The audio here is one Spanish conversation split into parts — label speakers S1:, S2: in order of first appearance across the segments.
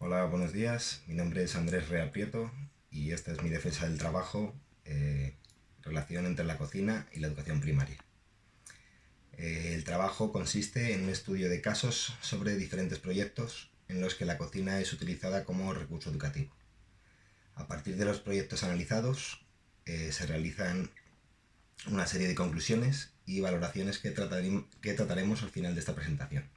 S1: Hola, buenos días. Mi nombre es Andrés Rea Prieto y esta es mi defensa del trabajo, relación entre la cocina y la educación primaria. El trabajo consiste en un estudio de casos sobre diferentes proyectos en los que la cocina es utilizada como recurso educativo. A partir de los proyectos analizados, se realizan una serie de conclusiones y valoraciones que trataremos al final de esta presentación.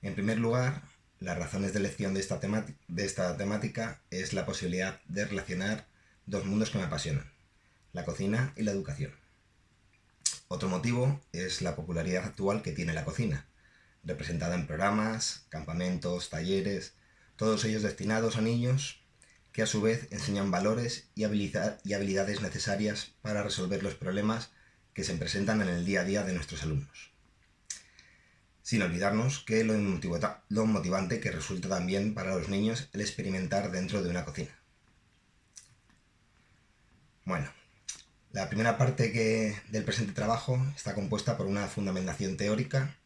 S1: En primer lugar, las razones de elección de esta temática es la posibilidad de relacionar dos mundos que me apasionan, la cocina y la educación. Otro motivo es la popularidad actual que tiene la cocina, representada en programas, campamentos, talleres, todos ellos destinados a niños que a su vez enseñan valores y habilidades necesarias para resolver los problemas que se presentan en el día a día de nuestros alumnos. Sin olvidarnos que lo motivante que resulta también para los niños el experimentar dentro de una cocina. Bueno, la primera parte del presente trabajo está compuesta por una fundamentación teórica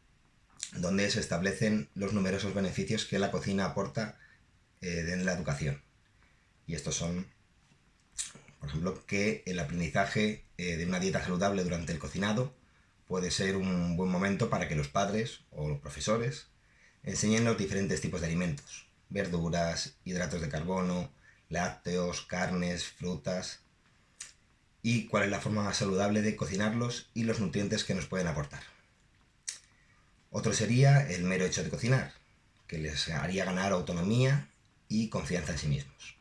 S1: donde se establecen los numerosos beneficios que la cocina aporta en la educación. Y estos son, por ejemplo, que el aprendizaje de una dieta saludable durante el cocinado puede ser un buen momento para que los padres o los profesores enseñen los diferentes tipos de alimentos, verduras, hidratos de carbono, lácteos, carnes, frutas, y cuál es la forma más saludable de cocinarlos y los nutrientes que nos pueden aportar. Otro sería el mero hecho de cocinar, que les haría ganar autonomía y confianza en sí mismos.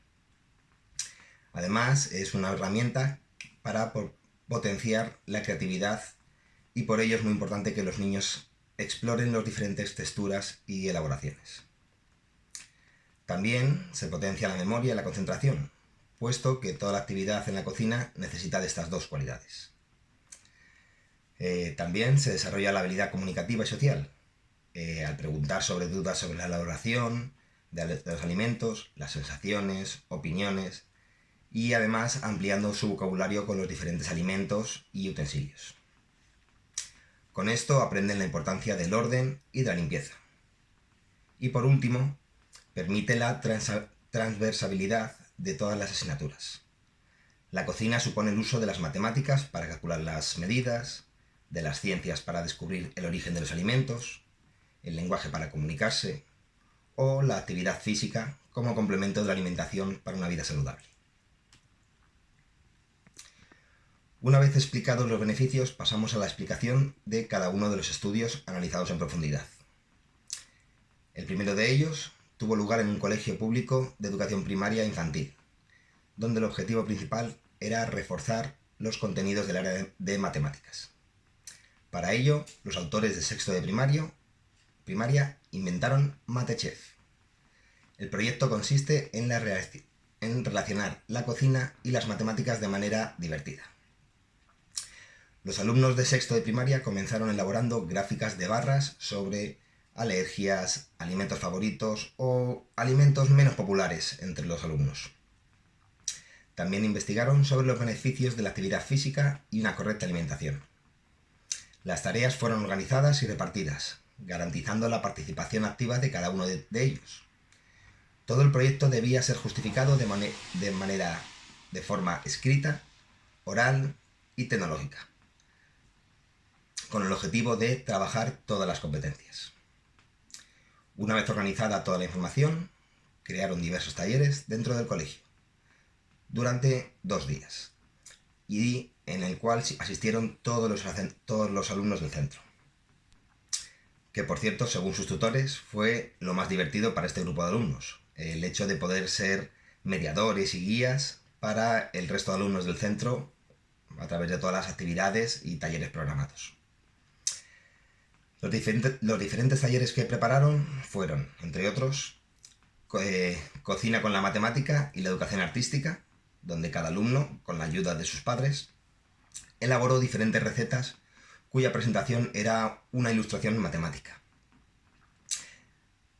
S1: Además, es una herramienta para potenciar la creatividad y por ello es muy importante que los niños exploren las diferentes texturas y elaboraciones. También se potencia la memoria y la concentración, puesto que toda la actividad en la cocina necesita de estas dos cualidades. También se desarrolla la habilidad comunicativa y social, al preguntar sobre dudas sobre la elaboración de los alimentos, las sensaciones, opiniones, y además ampliando su vocabulario con los diferentes alimentos y utensilios. Con esto aprenden la importancia del orden y de la limpieza. Y por último, permite la transversabilidad de todas las asignaturas. La cocina supone el uso de las matemáticas para calcular las medidas, de las ciencias para descubrir el origen de los alimentos, el lenguaje para comunicarse o la actividad física como complemento de la alimentación para una vida saludable. Una vez explicados los beneficios, pasamos a la explicación de cada uno de los estudios analizados en profundidad. El primero de ellos tuvo lugar en un colegio público de educación primaria e infantil, donde el objetivo principal era reforzar los contenidos del área de matemáticas. Para ello, los autores de sexto de primaria inventaron MateChef. El proyecto consiste en relacionar la cocina y las matemáticas de manera divertida. Los alumnos de sexto de primaria comenzaron elaborando gráficas de barras sobre alergias, alimentos favoritos o alimentos menos populares entre los alumnos. También investigaron sobre los beneficios de la actividad física y una correcta alimentación. Las tareas fueron organizadas y repartidas, garantizando la participación activa de cada uno de ellos. Todo el proyecto debía ser justificado de forma escrita, oral y tecnológica, con el objetivo de trabajar todas las competencias. Una vez organizada toda la información, crearon diversos talleres dentro del colegio, durante 2 días, y en el cual asistieron todos los alumnos del centro. Que por cierto, según sus tutores, fue lo más divertido para este grupo de alumnos, el hecho de poder ser mediadores y guías para el resto de alumnos del centro a través de todas las actividades y talleres programados. Los diferentes talleres que prepararon fueron, entre otros, cocina con la matemática y la educación artística, donde cada alumno, con la ayuda de sus padres, elaboró diferentes recetas cuya presentación era una ilustración matemática.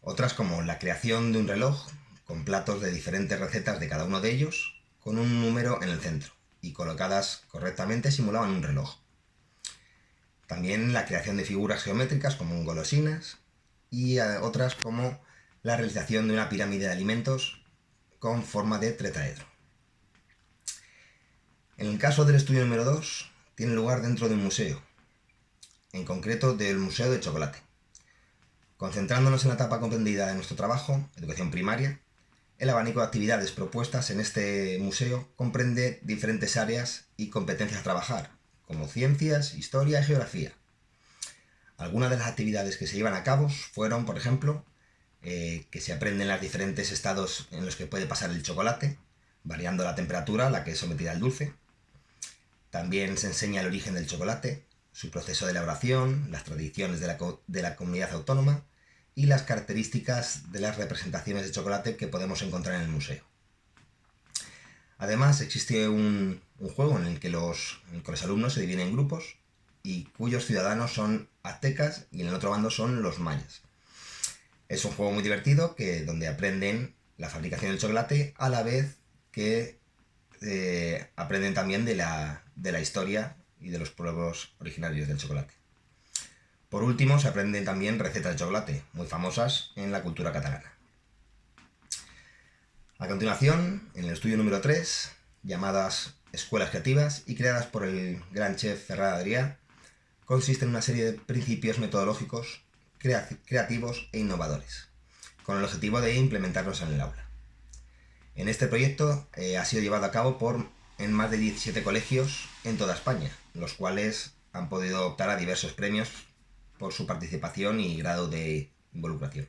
S1: Otras como la creación de un reloj con platos de diferentes recetas de cada uno de ellos, con un número en el centro, y colocadas correctamente simulaban un reloj. También la creación de figuras geométricas como golosinas y otras como la realización de una pirámide de alimentos con forma de tetraedro. En el caso del estudio número 2, tiene lugar dentro de un museo, en concreto del Museo de Chocolate. Concentrándonos en la etapa comprendida de nuestro trabajo, educación primaria, el abanico de actividades propuestas en este museo comprende diferentes áreas y competencias a trabajar, como ciencias, historia y geografía. Algunas de las actividades que se llevan a cabo fueron, por ejemplo, que se aprenden los diferentes estados en los que puede pasar el chocolate, variando la temperatura a la que es sometida al dulce. También se enseña el origen del chocolate, su proceso de elaboración, las tradiciones de la comunidad autónoma y las características de las representaciones de chocolate que podemos encontrar en el museo. Además, existe un juego en el que los alumnos se dividen en grupos y cuyos ciudadanos son aztecas y en el otro bando son los mayas. Es un juego muy divertido donde aprenden la fabricación del chocolate a la vez que aprenden también de la historia y de los pueblos originarios del chocolate. Por último, se aprenden también recetas de chocolate, muy famosas en la cultura catalana. A continuación, en el estudio número 3, llamadas escuelas creativas y creadas por el gran chef Ferran Adrià, consiste en una serie de principios metodológicos creativos e innovadores, con el objetivo de implementarlos en el aula. En este proyecto ha sido llevado a cabo en más de 17 colegios en toda España, los cuales han podido optar a diversos premios por su participación y grado de involucración.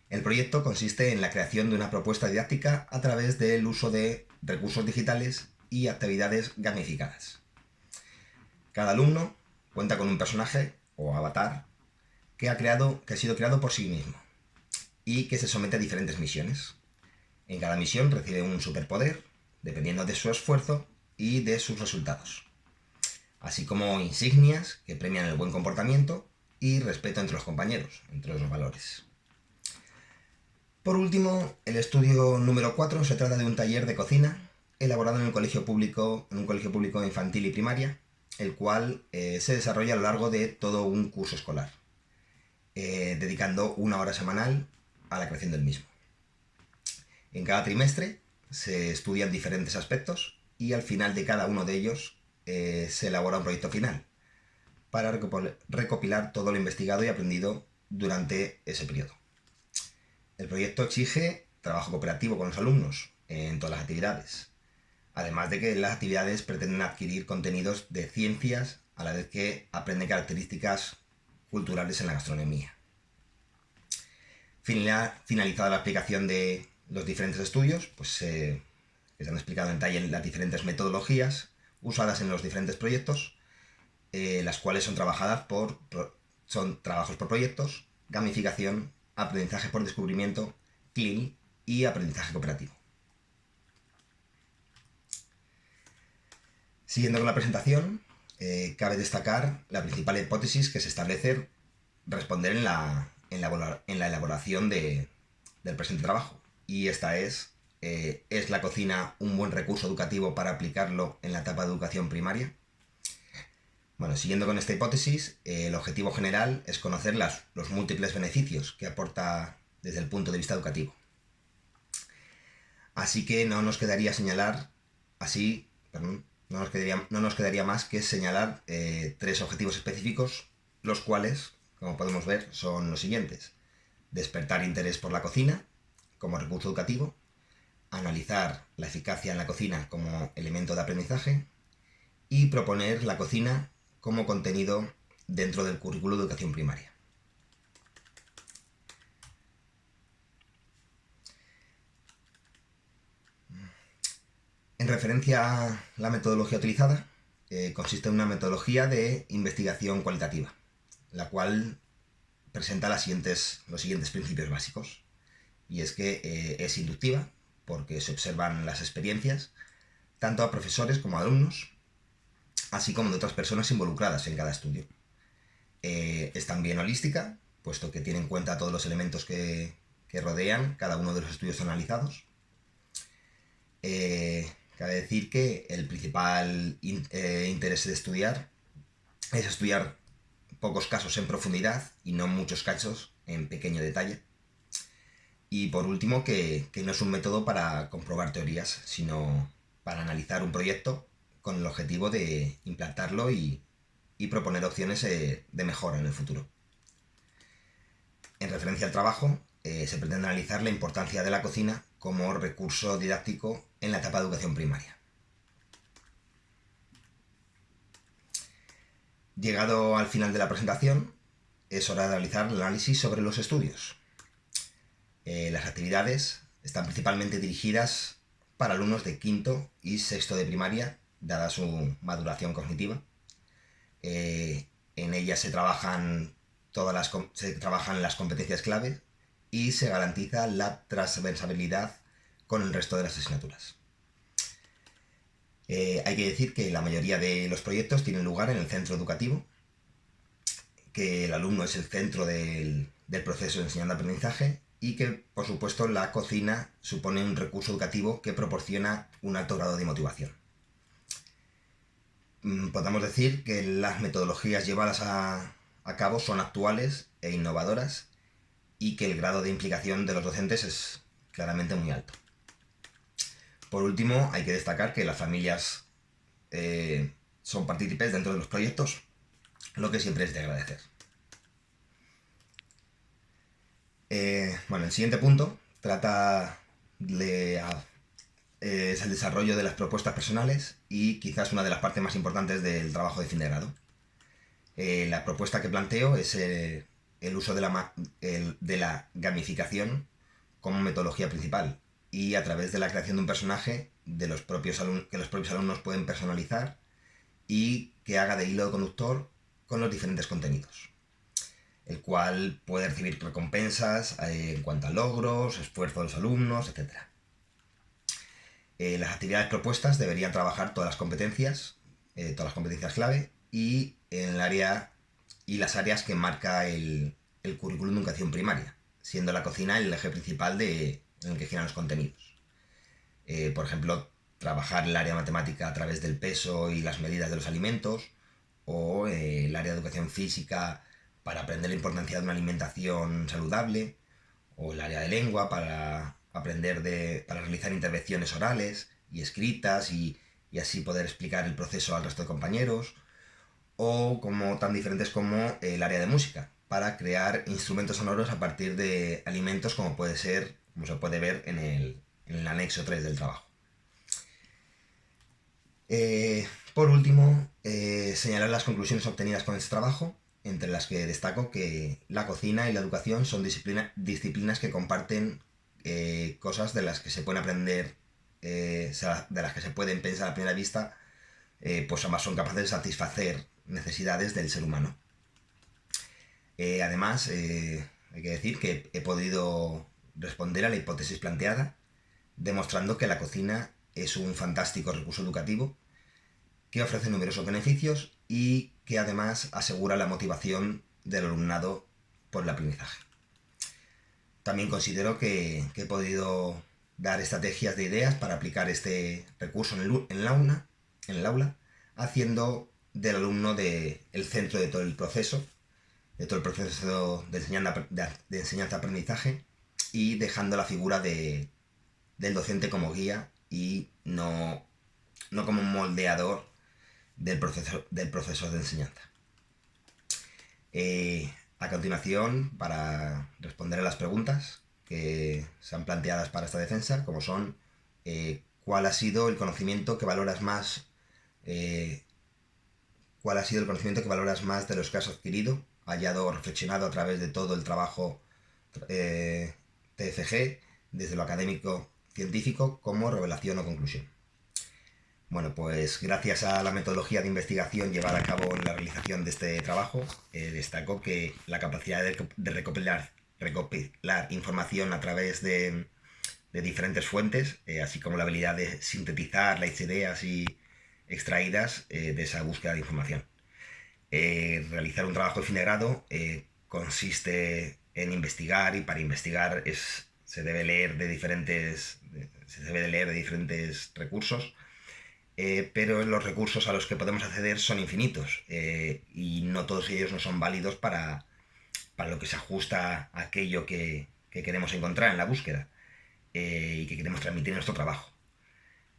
S1: El proyecto consiste en la creación de una propuesta didáctica a través del uso de recursos digitales y actividades gamificadas. Cada alumno cuenta con un personaje o avatar que ha sido creado por sí mismo y que se somete a diferentes misiones. En cada misión recibe un superpoder, dependiendo de su esfuerzo y de sus resultados, así como insignias que premian el buen comportamiento y respeto entre los compañeros, entre los valores. Por último, el estudio número 4 se trata de un taller de cocina elaborado en un colegio público infantil y primaria, el cual se desarrolla a lo largo de todo un curso escolar, dedicando una hora semanal a la creación del mismo. En cada trimestre se estudian diferentes aspectos y al final de cada uno de ellos se elabora un proyecto final para recopilar todo lo investigado y aprendido durante ese periodo. El proyecto exige trabajo cooperativo con los alumnos en todas las actividades, además de que las actividades pretenden adquirir contenidos de ciencias a la vez que aprenden características culturales en la gastronomía. Finalizada la explicación de los diferentes estudios, pues se han explicado en detalle las diferentes metodologías usadas en los diferentes proyectos, las cuales son trabajos por proyectos, gamificación, aprendizaje por descubrimiento, CLIL y aprendizaje cooperativo. Siguiendo con la presentación, cabe destacar la principal hipótesis que se establece responder en la elaboración del presente trabajo. Y esta ¿es la cocina un buen recurso educativo para aplicarlo en la etapa de educación primaria? Bueno, siguiendo con esta hipótesis, el objetivo general es conocer los múltiples beneficios que aporta desde el punto de vista educativo. Así que no nos quedaría más que señalar 3 objetivos específicos, los cuales, como podemos ver, son los siguientes: despertar interés por la cocina como recurso educativo, analizar la eficacia en la cocina como elemento de aprendizaje y proponer la cocina como contenido dentro del currículo de educación primaria. En referencia a la metodología utilizada, consiste en una metodología de investigación cualitativa, la cual presenta los siguientes principios básicos. Y es que es inductiva, porque se observan las experiencias, tanto a profesores como a alumnos, así como de otras personas involucradas en cada estudio. Es también holística, puesto que tiene en cuenta todos los elementos que rodean cada uno de los estudios analizados. Cabe decir que el principal interés de estudiar es estudiar pocos casos en profundidad y no muchos casos en pequeño detalle. Y por último, que no es un método para comprobar teorías, sino para analizar un proyecto con el objetivo de implantarlo y proponer opciones de mejora en el futuro. En referencia al trabajo, se pretende analizar la importancia de la cocina como recurso didáctico en la etapa de educación primaria. Llegado al final de la presentación, es hora de realizar el análisis sobre los estudios. Las actividades están principalmente dirigidas para alumnos de quinto y sexto de primaria, dada su maduración cognitiva. En ellas se trabajan las competencias clave y se garantiza la transversabilidad con el resto de las asignaturas. Hay que decir que la mayoría de los proyectos tienen lugar en el centro educativo, que el alumno es el centro del proceso de enseñanza-aprendizaje y que, por supuesto, la cocina supone un recurso educativo que proporciona un alto grado de motivación. Podemos decir que las metodologías llevadas a cabo son actuales e innovadoras y que el grado de implicación de los docentes es claramente muy alto. Por último, hay que destacar que las familias son partícipes dentro de los proyectos, lo que siempre es de agradecer. El siguiente punto es el desarrollo de las propuestas personales y quizás una de las partes más importantes del trabajo de fin de grado. La propuesta que planteo es el uso de la gamificación como metodología principal y a través de la creación de un personaje que los propios alumnos pueden personalizar y que haga de hilo conductor con los diferentes contenidos, el cual puede recibir recompensas en cuanto a logros, esfuerzo de los alumnos, etc. Las actividades propuestas deberían trabajar todas las competencias clave y las áreas que marca el currículum de educación primaria, siendo la cocina el eje principal en el que giran los contenidos. Por ejemplo, trabajar el área matemática a través del peso y las medidas de los alimentos, o el área de educación física para aprender la importancia de una alimentación saludable, o el área de lengua para realizar intervenciones orales y escritas y así poder explicar el proceso al resto de compañeros, o como tan diferentes como el área de música para crear instrumentos sonoros a partir de alimentos, como se puede ver en el anexo 3 del trabajo. Por último, señalar las conclusiones obtenidas con este trabajo, entre las que destaco que la cocina y la educación son disciplinas que comparten cosas de las que se pueden aprender, de las que se pueden pensar a primera vista, pues ambas son capaces de satisfacer necesidades del ser humano. Además, hay que decir que he podido responder a la hipótesis planteada, demostrando que la cocina es un fantástico recurso educativo que ofrece numerosos beneficios y que además asegura la motivación del alumnado por el aprendizaje. También considero que he podido dar estrategias de ideas para aplicar este recurso en el aula, haciendo del alumno el centro de todo el proceso de enseñanza-aprendizaje, y dejando la figura del docente como guía y no como un moldeador del proceso de enseñanza. A continuación, para responder a las preguntas que se han planteado para esta defensa, como son ¿cuál ha sido el conocimiento que valoras más de los que has adquirido, hallado o reflexionado a través de todo el trabajo TFG, desde lo académico científico como revelación o conclusión? Bueno, pues gracias a la metodología de investigación llevada a cabo en la realización de este trabajo, destaco que la capacidad de recopilar información a través de diferentes fuentes, así como la habilidad de sintetizar las ideas extraídas de esa búsqueda de información. Realizar un trabajo de fin de grado consiste en investigar, y para investigar se debe leer de diferentes recursos, pero los recursos a los que podemos acceder son infinitos, y no todos ellos no son válidos para para lo que se ajusta a aquello que queremos encontrar en la búsqueda y que queremos transmitir en nuestro trabajo.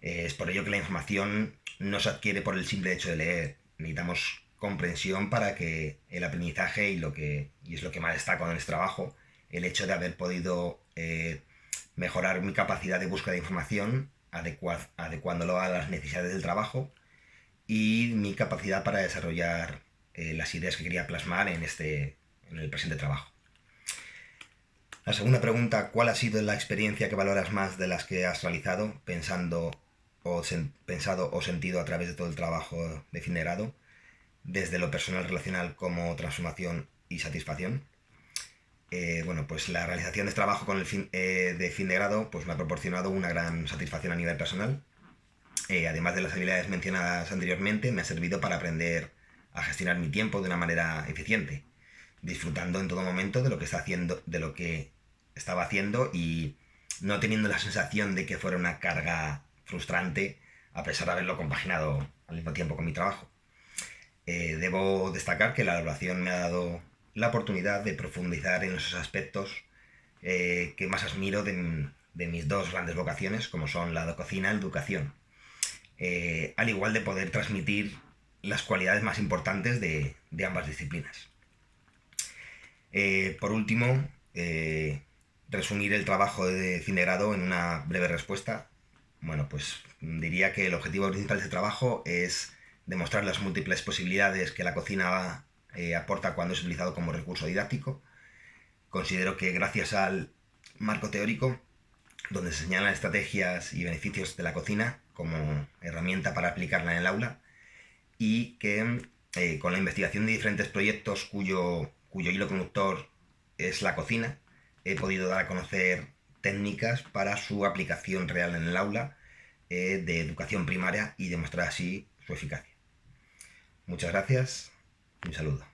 S1: Es por ello que la información no se adquiere por el simple hecho de leer. Necesitamos comprensión para que el aprendizaje y es lo que más destaco en este trabajo, el hecho de haber podido mejorar mi capacidad de búsqueda de información, adecuándolo a las necesidades del trabajo y mi capacidad para desarrollar las ideas que quería plasmar en el presente trabajo. La segunda pregunta: ¿cuál ha sido la experiencia que valoras más de las que has realizado, pensado o sentido a través de todo el trabajo de fin de grado, desde lo personal, relacional como transformación y satisfacción? Bueno, pues la realización de este trabajo de fin de grado pues me ha proporcionado una gran satisfacción a nivel personal. Además de las habilidades mencionadas anteriormente, me ha servido para aprender a gestionar mi tiempo de una manera eficiente, disfrutando en todo momento de lo que estaba haciendo y no teniendo la sensación de que fuera una carga frustrante, a pesar de haberlo compaginado al mismo tiempo con mi trabajo. Debo destacar que la evaluación me ha dado la oportunidad de profundizar en esos aspectos que más admiro de mis dos grandes vocaciones, como son la cocina y la educación. Al igual de poder transmitir las cualidades más importantes de ambas disciplinas. Por último, resumir el trabajo de fin de grado en una breve respuesta. Bueno, pues diría que el objetivo principal de este trabajo es demostrar las múltiples posibilidades que la cocina aporta cuando es utilizado como recurso didáctico. Considero que gracias al marco teórico, donde se señalan estrategias y beneficios de la cocina como herramienta para aplicarla en el aula, y que con la investigación de diferentes proyectos cuyo hilo conductor es la cocina, he podido dar a conocer técnicas para su aplicación real en el aula de educación primaria y demostrar así su eficacia. Muchas gracias y un saludo.